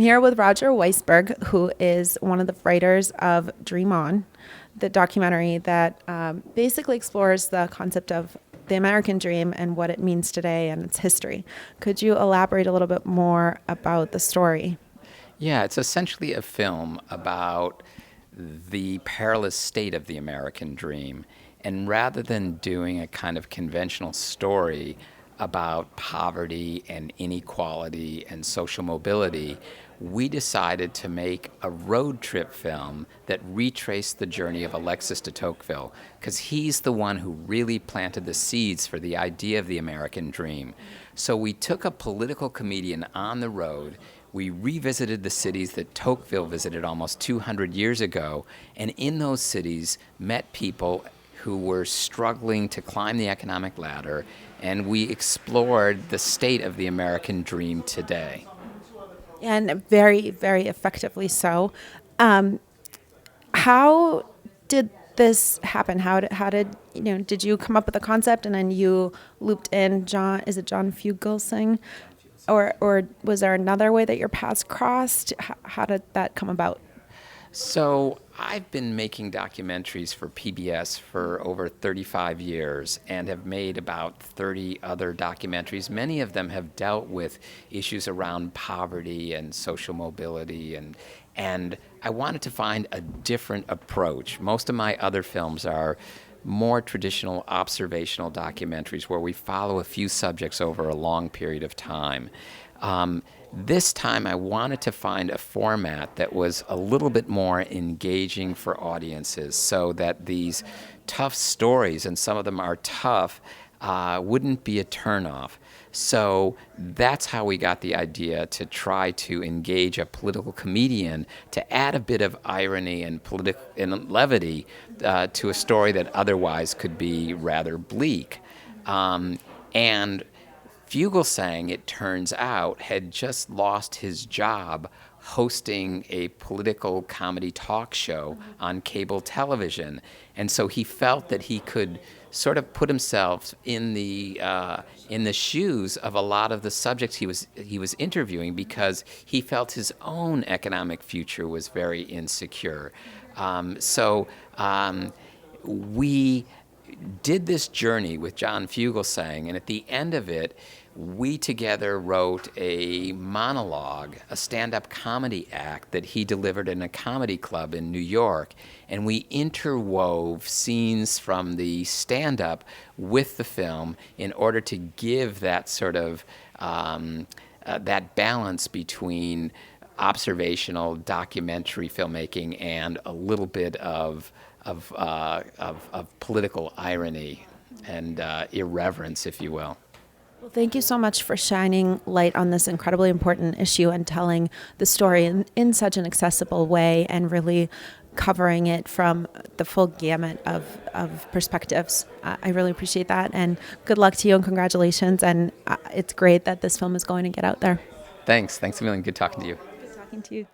here with Roger Wiesberg, who is one of the writers of Dream On, the documentary that basically explores the concept of the American dream and what it means today and its history. Could you elaborate a little bit more about the story? Yeah, it's essentially a film about the perilous state of the American dream. And rather than doing a kind of conventional story about poverty and inequality and social mobility, we decided to make a road trip film that retraced the journey of Alexis de Tocqueville, because he's the one who really planted the seeds for the idea of the American dream. So we took a political comedian on the road. We revisited the cities that Tocqueville visited almost 200 years ago, and in those cities met people who were struggling to climb the economic ladder, and we explored the state of the American dream today. And very, very effectively so. How did this happen? How did did you come up with a concept and then you looped in John? Is it John Fugelsang, or was there another way that your paths crossed? How did that come about? So I've been making documentaries for PBS for over 35 years and have made about 30 other documentaries. Many of them have dealt with issues around poverty and social mobility, and I wanted to find a different approach. Most of my other films are more traditional observational documentaries where we follow a few subjects over a long period of time. This time I wanted to find a format that was a little bit more engaging for audiences so that these tough stories, and some of them are tough, wouldn't be a turnoff. So that's how we got the idea to try to engage a political comedian to add a bit of irony and levity to a story that otherwise could be rather bleak. And Fugelsang, it turns out, had just lost his job hosting a political comedy talk show on cable television. And so he felt that he could sort of put himself in the shoes of a lot of the subjects he was interviewing, because he felt his own economic future was very insecure. We did this journey with John Fugelsang, and at the end of it, we together wrote a monologue, a stand-up comedy act that he delivered in a comedy club in New York, and we interwove scenes from the stand-up with the film in order to give that sort of that balance between observational documentary filmmaking and a little bit of political irony and irreverence, if you will. Well, thank you so much for shining light on this incredibly important issue and telling the story in such an accessible way and really covering it from the full gamut of perspectives. I really appreciate that, and good luck to you and congratulations. And it's great that this film is going to get out there. Thanks a million. Good talking to you. Good talking to you.